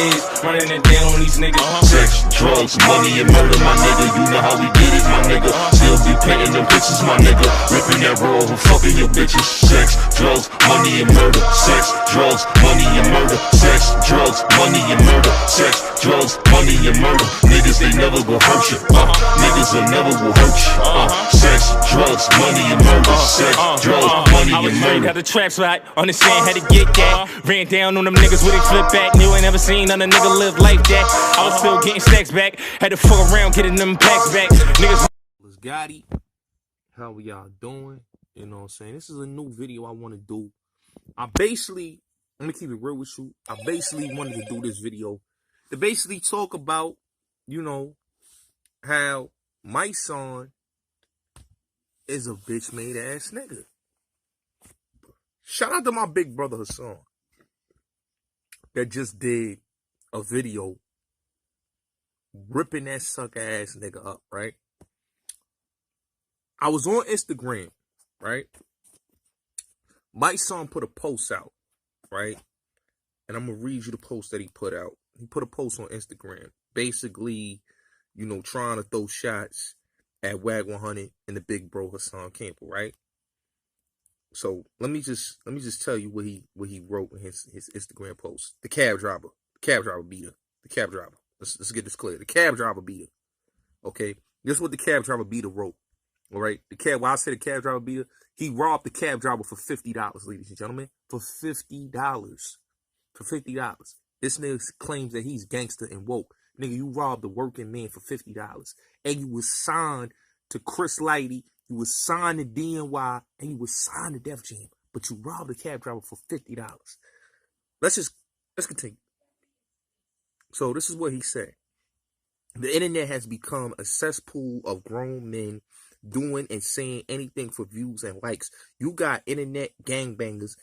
is, running it down on these niggas. Sex, drugs, money, and murder, my nigga. You know how we get it, my nigga. Still be painting them bitches, my nigga. Ripping that roll and fucking your bitches. Sex, drugs, money, and murder. Sex, drugs, money, and murder. Sex, drugs, money, and murder. Sex, drugs, money, and murder. Niggas, they never will hurt you. Niggas, they never will hurt you. Sex, drugs, money, and murder. Sex, drugs, money, and murder. Got the traps right, understand how to get that. Ran down on them niggas with a flip back. Knew I never seen none nigga live like that. I was still getting stacks back. Had to fuck around getting them packs back. Niggas. Let's got it. How we y'all doing? You know what I'm saying? This is a new video I want to do. I'm gonna keep it real with you. I basically wanted to do this video to basically talk about, you know, how my son is a bitch made ass nigga. Shout out to my big brother Hassan that just did a video ripping that sucker ass nigga up, right? I was on Instagram, right? My son put a post out, right? And I'm gonna read you the post that he put out. He put a post on Instagram, basically, you know, trying to throw shots at WAG 100 and the big bro Hassan Campbell, right? So let me just tell you what he wrote in his Instagram post. The cab driver beater. The cab driver. Let's get this clear. The cab driver beater. Okay, this is what the cab driver beater wrote. All right, why I say the cab driver beater, he robbed the cab driver for $50, ladies and gentlemen, for $50. For $50. This nigga claims that he's gangster and woke. Nigga, you robbed the working man for $50, and you was signed to Chris Lighty. You was signed to DNY, and you was signed to Def Jam, but you robbed the cab driver for $50. Let's continue. So this is what he said. The internet has become a cesspool of grown men doing and saying anything for views and likes. You got internet gangbangers,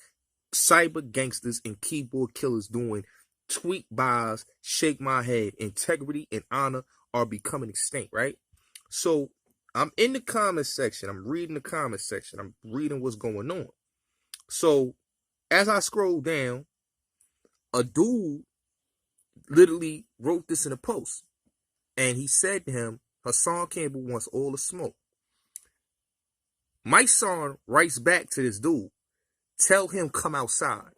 cyber gangsters, and keyboard killers doing tweet buys, shake my head. Integrity and honor are becoming extinct, right? So I'm in the comment section. I'm reading the comment section. I'm reading what's going on. So as I scroll down, a dude literally wrote this in a post. And he said to him, Hassan Campbell wants all the smoke. My son writes back to this dude, tell him come outside.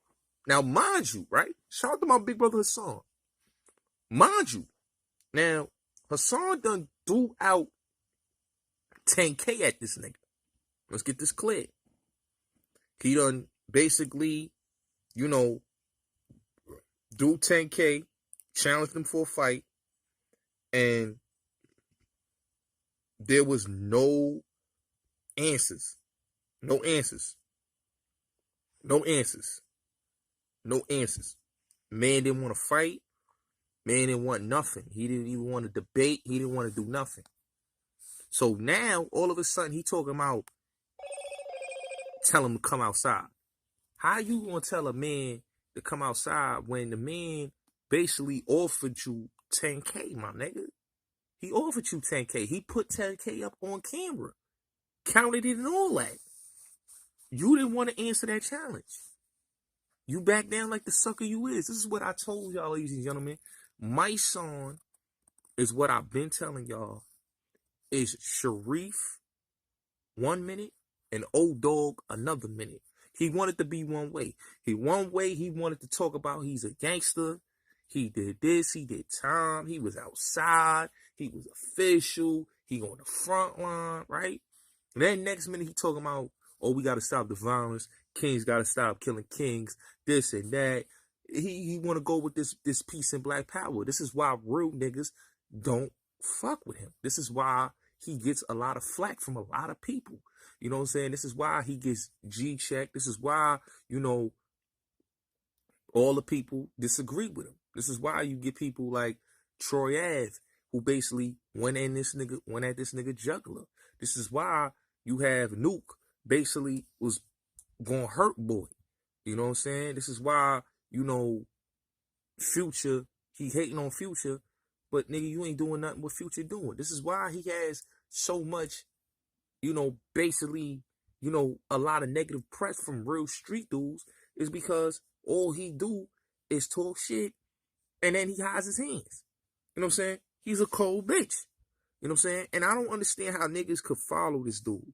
Now, mind you, right? Shout out to my big brother Hassan. Mind you, now, Hassan done threw out 10K at this nigga. Let's get this clear. He done basically, you know, do 10K, challenged him for a fight, and there was no answers. No answers. No answers. No answers. Man didn't want to fight. Man didn't want nothing. He didn't even want to debate. He didn't want to do nothing. So now, all of a sudden, he talking about tell him to come outside. How you gonna tell a man to come outside when the man basically offered you 10K, my nigga? He offered you 10K. He put 10K up on camera. Counted it and all that. You didn't want to answer that challenge. You back down like the sucker you is. This is what I told y'all, ladies and gentlemen. My son is what I've been telling y'all is Sharif 1 minute and old dog another minute. He wanted to be one way. He wanted to talk about he's a gangster. He did this, he did time, he was outside, he was official, he on the front line, right? And then next minute he talking about, oh, we gotta stop the violence, kings gotta stop killing kings, this and that. He wanna go with this peace and black power. This is why real niggas don't fuck with him. This is why he gets a lot of flack from a lot of people. You know what I'm saying? This is why he gets G-checked. This is why, you know, all the people disagree with him. This is why you get people like Troy Ave, who basically went at this nigga juggler. This is why you have Nuke basically was gonna hurt boy. You know what I'm saying? This is why, you know, Future, he hating on Future, but nigga, you ain't doing nothing what Future doing. This is why he has so much, you know, basically, you know, a lot of negative press from real street dudes, is because all he do is talk shit And then he hides his hands. You know what I'm saying? He's a cold bitch. You know what I'm saying? And I don't understand how niggas could follow this dude.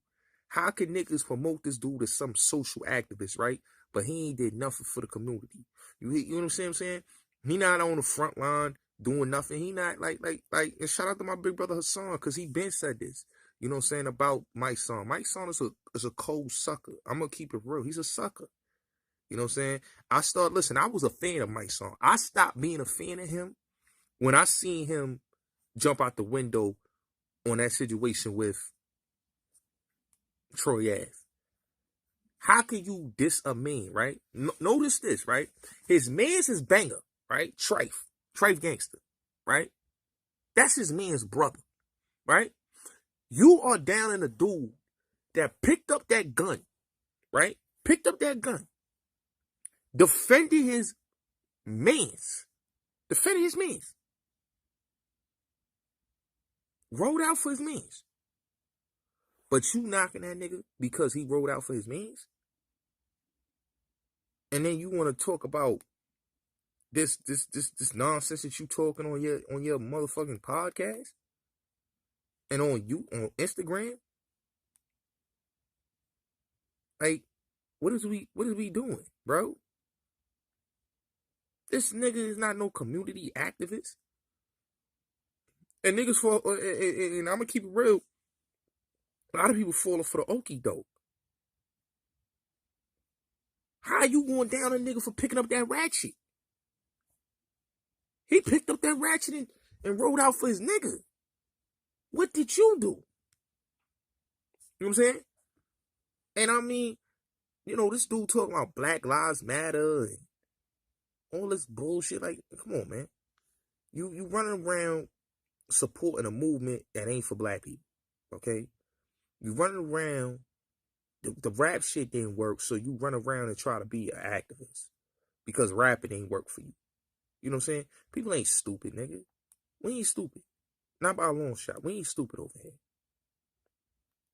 How could niggas promote this dude as some social activist, right? But he ain't did nothing for the community. You know what I'm saying? He not on the front line doing nothing. He not like, and shout out to my big brother Hassan, because he been said this. You know what I'm saying, about mysonne. mysonne is a cold sucker. I'm gonna keep it real. He's a sucker. You know what I'm saying? Listen, I was a fan of mysonne. I stopped being a fan of him when I seen him jump out the window on that situation with Troy Ave. How can you diss a man, right? Notice this, right? His man's his banger, right? Trife Gangster, right? That's his man's brother, right? You are down in a dude that picked up that gun, right? Picked up that gun, defended his mans, rolled out for his mans. But you knocking that nigga because he rolled out for his mans? And then you want to talk about this nonsense that you talking on your motherfucking podcast and on Instagram? Like, what is we doing, bro? This nigga is not no community activist. And niggas fall, and I'm gonna keep it real. A lot of people falling for the okie doke. How you going down a nigga for picking up that ratchet? He picked up that ratchet and rode out for his nigga. What did you do? You know what I'm saying? And I mean, you know, this dude talking about Black Lives Matter and all this bullshit. Like, come on, man. You running around supporting a movement that ain't for black people, okay? You running around, the rap shit didn't work, so you run around and try to be an activist because rapping ain't work for you. You know what I'm saying? People ain't stupid, nigga. We ain't stupid. Not by a long shot. We ain't stupid over here.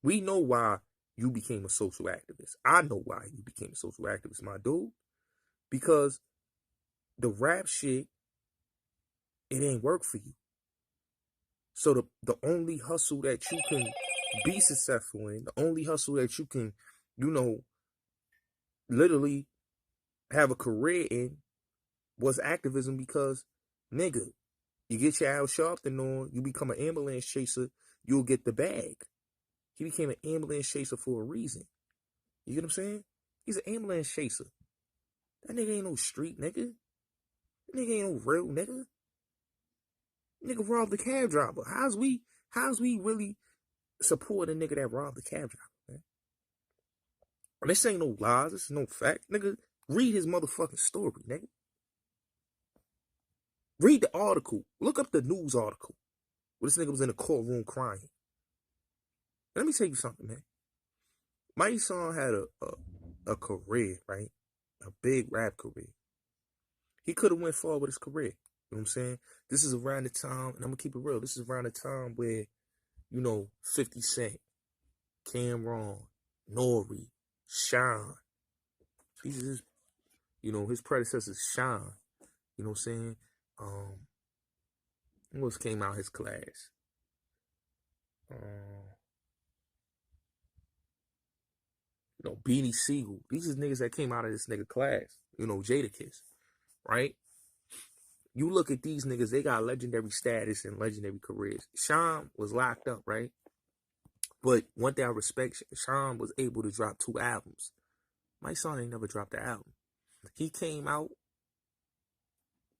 We know why you became a social activist. I know why you became a social activist, my dude. Because the rap shit, it ain't work for you. So the only hustle that you can be successful in, the only hustle that you can, you know, literally have a career in was activism. Because, nigga, you get your Al Sharpton on, you become an ambulance chaser, you'll get the bag. He became an ambulance chaser for a reason. You get what I'm saying? He's an ambulance chaser. That nigga ain't no street nigga. That nigga ain't no real nigga. Nigga robbed the cab driver. How's we really support a nigga that robbed the cab driver, man? This ain't no lies. This is no fact. Nigga, read his motherfucking story, nigga. Read the article. Look up the news article where this nigga was in the courtroom crying. Let me tell you something, man. My son had a career, right? A big rap career. He could have went far with his career. You know what I'm saying? This is around the time, and I'm going to keep it real, this is around the time where, you know, 50 Cent, Cameron, Nori, Sean. These are his, you know, his predecessors, Sean. You know what I'm saying? Who else came out his class? You know, Beanie Siegel. These is niggas that came out of this nigga class. You know, Jadakiss, right? You look at these niggas, they got legendary status and legendary careers. Sean was locked up, right? But one thing I respect, Sean was able to drop 2 albums. My son ain't never dropped an album. He came out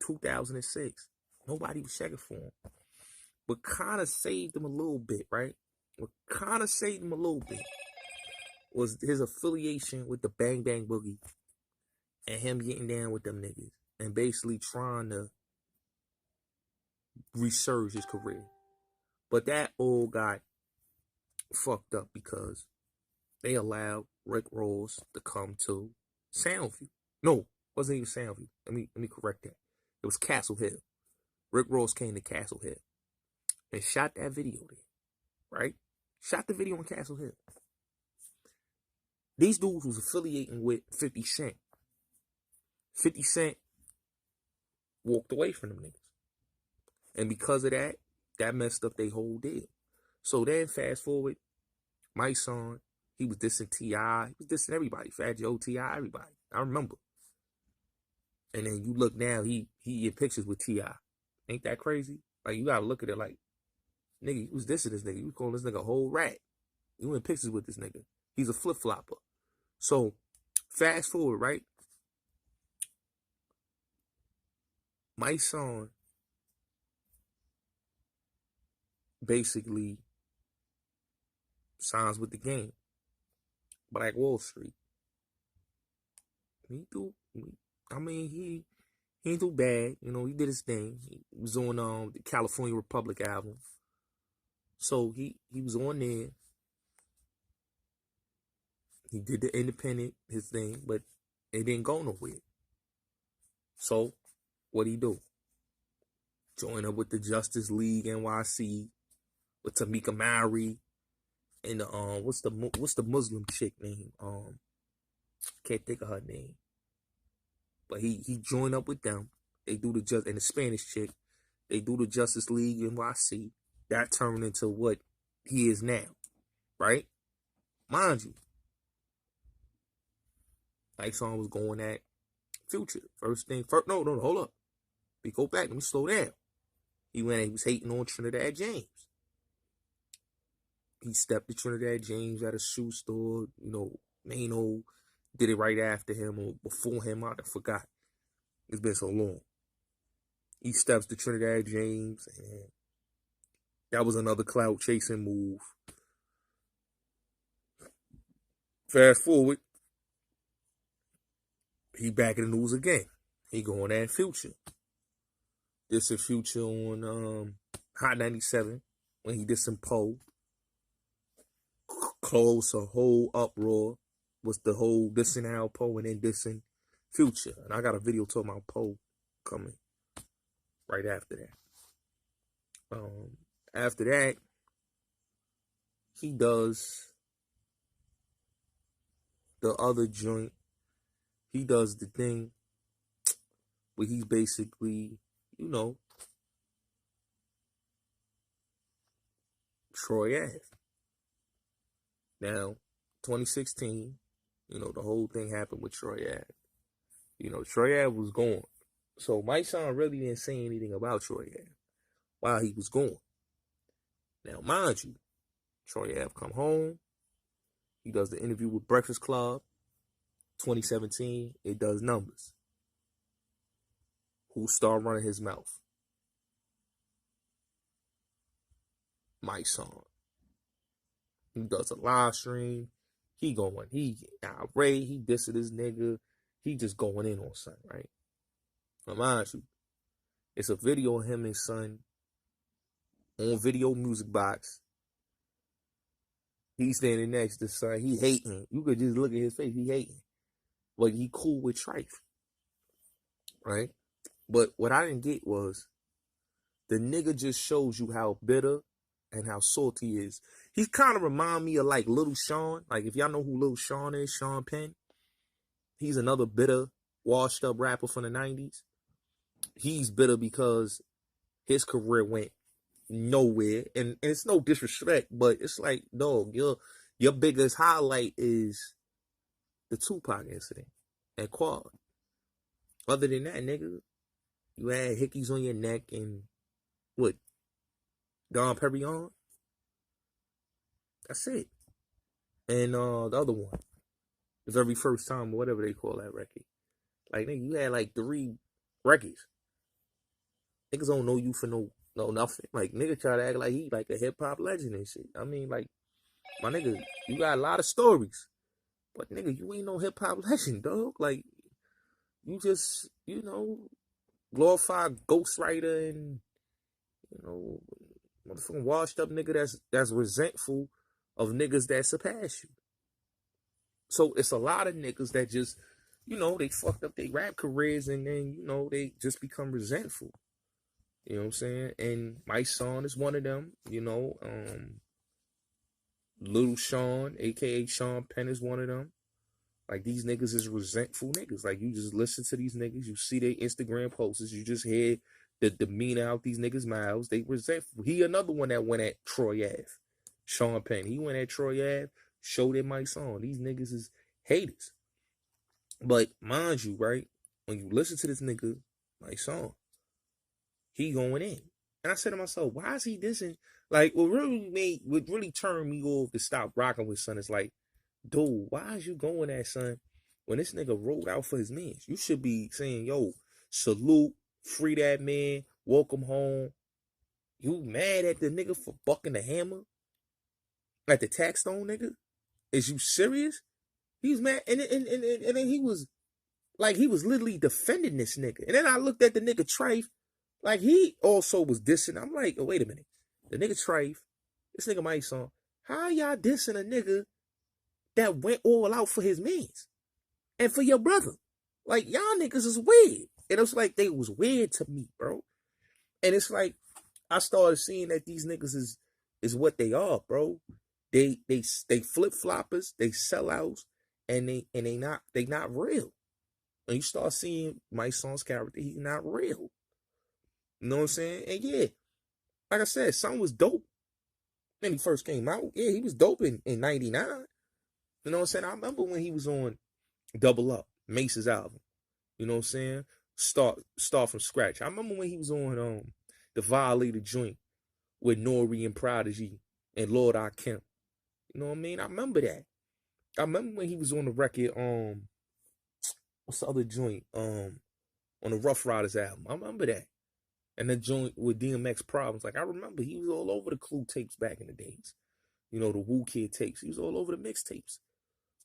2006. Nobody was checking for him. But kind of saved him a little bit, right? What kind of saved him a little bit was his affiliation with the Bang Bang Boogie and him getting down with them niggas and basically trying to resurge his career. But that all got fucked up because they allowed Rick Ross to come to Soundview. No, it wasn't even Soundview. Let me correct that. It was Castle Hill. Rick Ross came to Castle Hill and shot that video there, right? Shot the video on Castle Hill. These dudes was affiliating with 50 Cent. 50 Cent walked away from them niggas. And because of that, that messed up their whole deal. So then fast forward, mysonne, he was dissing T.I., he was dissing everybody, Fat Joe, T.I., everybody. I remember. And then you look now, he in pictures with T.I. Ain't that crazy? Like, you gotta look at it like, nigga, you was dissing this nigga. You calling this nigga a whole rat. You in pictures with this nigga. He's a flip-flopper. So, fast forward, right? mysonne basically signs with the game. Black Wall Street. He ain't do bad. You know, he did his thing. He was on the California Republic album. So he was on there. He did the independent, his thing, but it didn't go nowhere. So what'd he do? Join up with the Justice League NYC with Tamika Mallory and what's the Muslim chick name? Can't think of her name. But he joined up with them. They do and the Spanish chick. They do the Justice League NYC. That turned into what he is now, mysonne Mind you, mysonne was going at Future. No, hold up. We go back. Let me slow down. He was hating on Trinidad James. He stepped to Trinidad James at a shoe store. You know, Mano did it right after him or before him. I forgot. It's been so long. He steps to Trinidad James, and that was another clout chasing move. Fast forward, he back in the news again. He going at Future. This is Future on Hot 97 when he did some Poe. Close a whole uproar. Was the whole dissing Al Poe and then dissing Future. And I got a video talking about Poe coming right after that. After that, he does the other joint. He does the thing where he's basically, you know, Troy Ave. Now, 2016, you know, the whole thing happened with Troy Ave. You know, Troy Ave was gone. So mysonne really didn't say anything about Troy Ave while he was gone. Now, mind you, Troy Ave come home. He does the interview with Breakfast Club. 2017, it does numbers. Who start running his mouth? mysonne. He does a live stream. He outraged. He dissing this nigga. He just going in on son, right? Now, mind you, it's a video of him and son on Video Music Box. He's standing next to son. He hating. You could just look at his face. He hating. But he cool with Trife. Right? But what I didn't get was the nigga just shows you how bitter and how salty he is. He kind of remind me of like Little Sean. Like if y'all know who Little Sean is, Sean Penn. He's another bitter, washed up rapper from the 90s. He's bitter because his career went nowhere. And it's no disrespect, but it's like, dog, your biggest highlight is the Tupac incident at Quad. Other than that, nigga, you had hickeys on your neck and what? Dom Perignon? That's it. And the other one, the very first time, whatever they call that record. Like, nigga, you had like 3 records. Niggas don't know you for no nothing. Like, nigga try to act like he like a hip-hop legend and shit. I mean, like, my nigga, you got a lot of stories. But, nigga, you ain't no hip-hop legend, dog. Like, you just, you know, glorified ghostwriter and, you know, motherfucking washed up nigga that's resentful of niggas that surpass you. So it's a lot of niggas that just, you know, they fucked up their rap careers and then, you know, they just become resentful. You know what I'm saying? And mysonne is one of them, you know. Little Sean, aka Sean Penn, is one of them. Like, these niggas is resentful niggas. Like, you just listen to these niggas, you see their Instagram posts, you just hear the demeanor out these niggas' mouths. They resentful. He another one that went at Troy Ave. Sean Penn. He went at Troy Ave, showed it mysonne. These niggas is haters. But mind you, right, when you listen to this nigga mysonne, he going in. And I said to myself, why is he dissing? Like, what really turned me off to stop rocking with son is like, dude, why is you going at son when this nigga rolled out for his mans? You should be saying, yo, salute, free that man, welcome home. You mad at the nigga for bucking the hammer? Like the Taxstone nigga? Is you serious? He's mad. And then he was literally defending this nigga. And then I looked at the nigga Trife, like he also was dissing. I'm like, oh, wait a minute. The nigga Trife, this nigga mysonne, how y'all dissing a nigga that went all out for his mans and for your brother? Like, y'all niggas is weird. And it's like, they was weird to me, bro. And it's like, I started seeing that these niggas is what they are, bro. They flip-floppers, they sellouts, and they not real. And you start seeing mysonne's character, he's not real. You know what I'm saying? And yeah, like I said, son was dope when he first came out. Yeah, he was dope in 99. You know what I'm saying? I remember when he was on Double Up, Mase's album. You know what I'm saying? Start from scratch. I remember when he was on the Violator joint with Nori and Prodigy and Lord I Kemp. You know what I mean? I remember that. I remember when he was on the record, what's the other joint? On the Rough Riders album. I remember that. And the joint with DMX Problems. Like, I remember he was all over the Clue tapes back in the days. You know, the Wu Kid tapes. He was all over the mixtapes.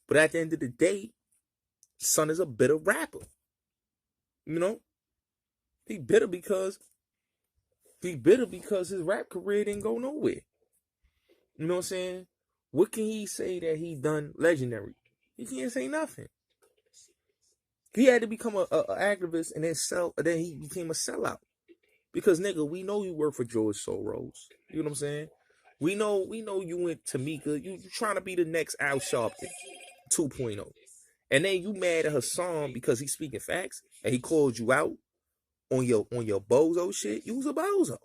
But at the end of the day, son is a bitter rapper. You know? He bitter because his rap career didn't go nowhere. You know what I'm saying? What can he say that he done legendary? He can't say nothing. He had to become a activist and then he became a sellout. Because nigga, we know you work for George Soros. You know what I'm saying? We know you went to Tamika. You trying to be the next Al Sharpton 2.0. And then you mad at Hassan because he's speaking facts and he called you out on your bozo shit. You was a bozo.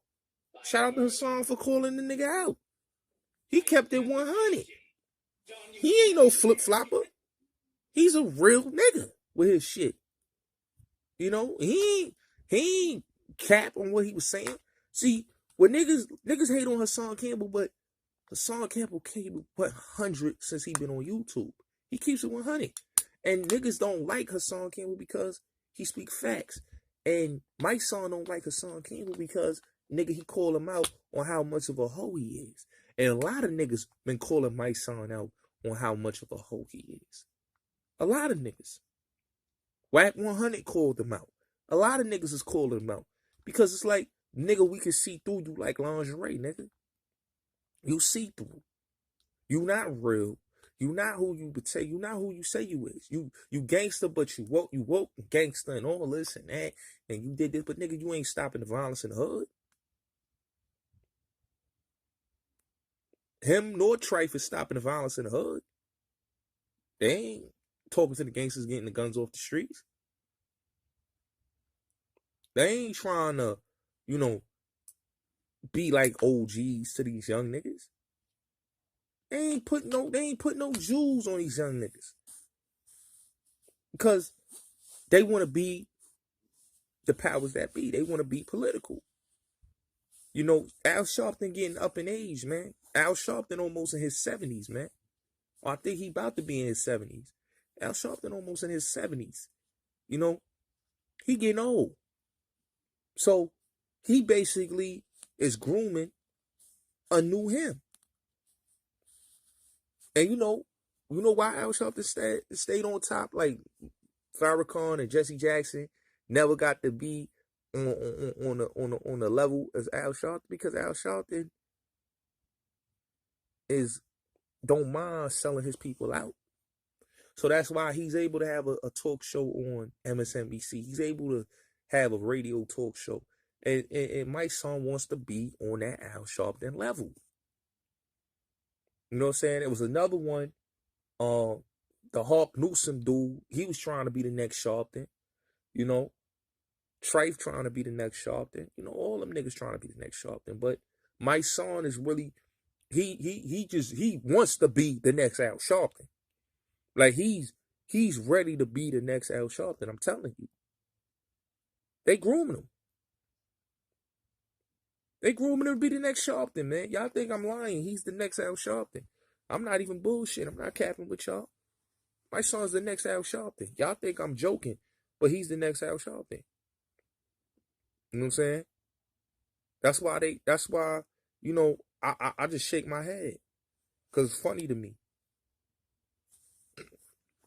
Shout out to Hassan for calling the nigga out. He kept it 100. He ain't no flip-flopper. He's a real nigga with his shit. You know, he ain't cap on what he was saying. See, when niggas hate on Hassan Campbell, but Hassan Campbell kept 100 since he been on YouTube. He keeps it 100. And niggas don't like Hassan Campbell because he speak facts. And mysonne don't like Hassan Campbell because, nigga, he call him out on how much of a hoe he is. And a lot of niggas been calling mysonne out on how much of a hoe he is. A lot of niggas. Whack 100 called him out. A lot of niggas is calling him out. Because it's like, nigga, we can see through you like lingerie, nigga. You see through. You not real. You not who you say. You not who you say you is. You gangster, but you woke gangster and all this and that. And you did this, but nigga, you ain't stopping the violence in the hood. Him nor Trife is stopping the violence in the hood. They ain't talking to the gangsters getting the guns off the streets. They ain't trying to, you know, be like OGs to these young niggas. They ain't put no jewels on these young niggas. Because they want to be the powers that be. They want to be political. You know, Al Sharpton getting up in age, man. Al Sharpton almost in his 70s, man. Or I think he about to be in his 70s. Al Sharpton almost in his 70s. You know, he getting old. So he basically is grooming a new him. And you know why Al Sharpton stayed on top? Like Farrakhan and Jesse Jackson never got to be on the level as Al Sharpton, because Al Sharpton don't mind selling his people out. So that's why he's able to have a talk show on MSNBC. He's able to have a radio talk show. And mysonne wants to be on that Al Sharpton level. You know what I'm saying? It was another one The Hawk Newsom dude, he was trying to be the next Sharpton. You know, Trife trying to be the next Sharpton. You know, all them niggas trying to be the next Sharpton. But mysonne is really, he wants to be the next Al Sharpton. Like he's ready to be the next Al Sharpton. I'm telling you. They grooming him. They grooming him to be the next Sharpton, man. Y'all think I'm lying. He's the next Al Sharpton. I'm not even bullshit. I'm not capping with y'all. Mysonne's the next Al Sharpton. Y'all think I'm joking, but he's the next Al Sharpton. You know what I'm saying? That's why, you know, I just shake my head. Because it's funny to me.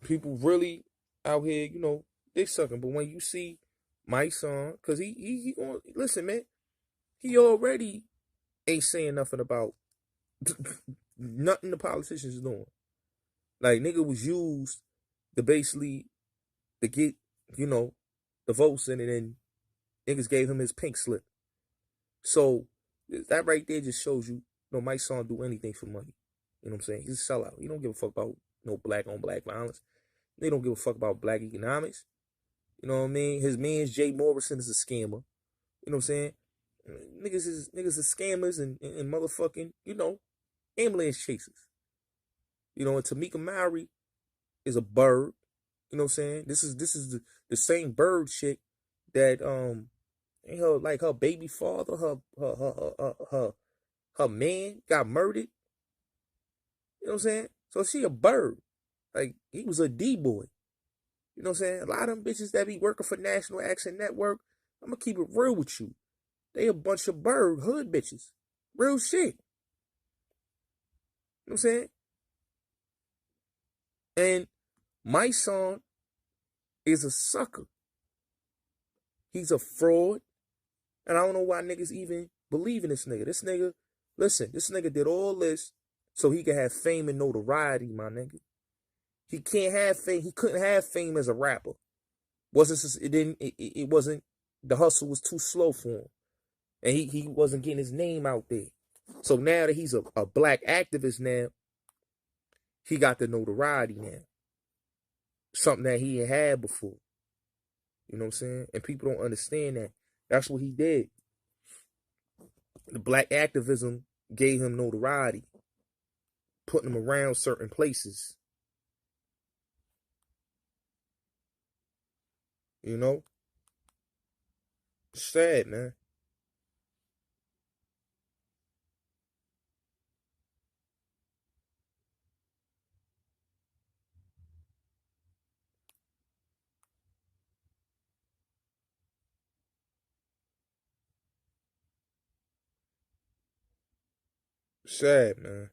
People really out here, you know, they sucking. But when you see mysonne, because he going, listen, man, he already ain't saying nothing about nothing the politicians doing. Like, nigga was used to basically to get, you know, the votes in, and then niggas gave him his pink slip. So that right there just shows you, you know, mysonne do anything for money. You know what I'm saying? He's a sellout. He don't give a fuck about no black on black violence. They don't give a fuck about black economics. You know what I mean? His man Jay Morrison is a scammer. You know what I'm saying? Niggas is scammers and motherfucking, you know, ambulance chasers. You know, and Tamika Mowry is a bird. You know what I'm saying? This is the same bird chick that her baby father, her man got murdered. You know what I'm saying? So she a bird. Like, he was a D-boy. You know what I'm saying? A lot of them bitches that be working for National Action Network, I'm gonna keep it real with you. They a bunch of bird hood bitches. Real shit. You know what I'm saying? And mysonne is a sucker. He's a fraud. And I don't know why niggas even believe in this nigga. This nigga, listen, this nigga did all this so he could have fame and notoriety, my nigga. He can't have fame. He couldn't have fame as a rapper. It wasn't, the hustle was too slow for him. And he wasn't getting his name out there. So now that he's a black activist now, he got the notoriety now. Something that he ain't had before. You know what I'm saying? And people don't understand that. That's what he did. The black activism gave him notoriety, putting him around certain places. You know? It's sad, man. Sad, man.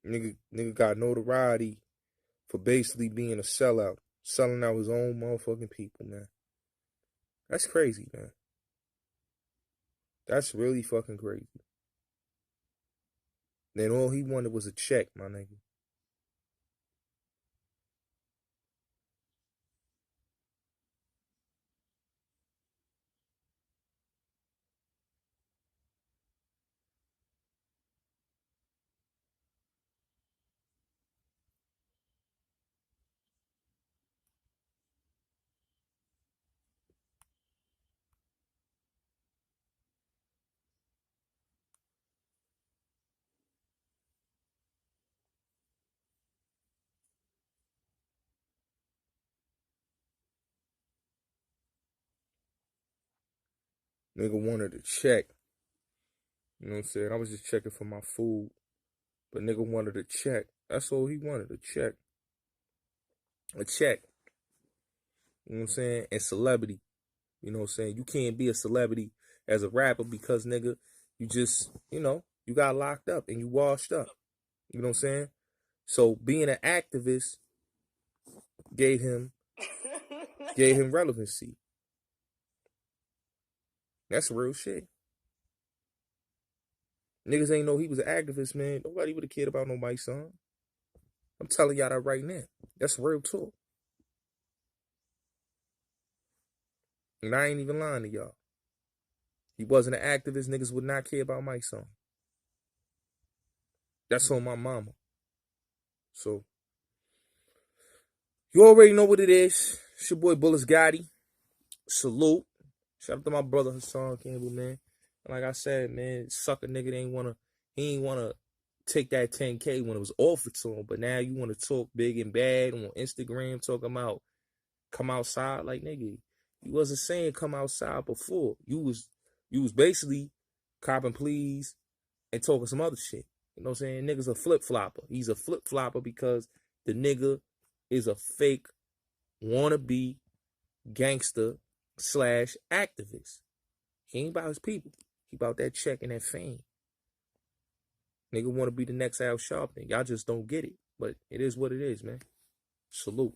Nigga got notoriety for basically being a sellout. Selling out his own motherfucking people, man. That's crazy, man. That's really fucking crazy. Then all he wanted was a check, my nigga. Nigga wanted a check. You know what I'm saying? I was just checking for my food. But nigga wanted a check. That's all he wanted, a check. A check. You know what I'm saying? And celebrity. You know what I'm saying? You can't be a celebrity as a rapper because, nigga, you just, you know, you got locked up and you washed up. You know what I'm saying? So being an activist gave him relevancy. That's real shit. Niggas ain't know he was an activist, man. Nobody would have cared about no mysonne. I'm telling y'all that right now. That's real talk. And I ain't even lying to y'all. He wasn't an activist, niggas would not care about mysonne. That's on my mama. So, you already know what it is. It's your boy Bullets Gotti. Salute. Shout out to my brother Hassan Campbell, man. And like I said, man, sucker nigga he ain't wanna take that 10K when it was offered to him. But now you wanna talk big and bad on Instagram, talking about come outside. Like, nigga, you wasn't saying come outside before. You was basically copping pleas and talking some other shit. You know what I'm saying? Nigga's a flip-flopper. He's a flip-flopper because the nigga is a fake wannabe gangster / activist. He ain't about his people. He about that check and that fame. Nigga want to be the next Al Sharpton. Y'all just don't get it. But it is what it is, man. Salute.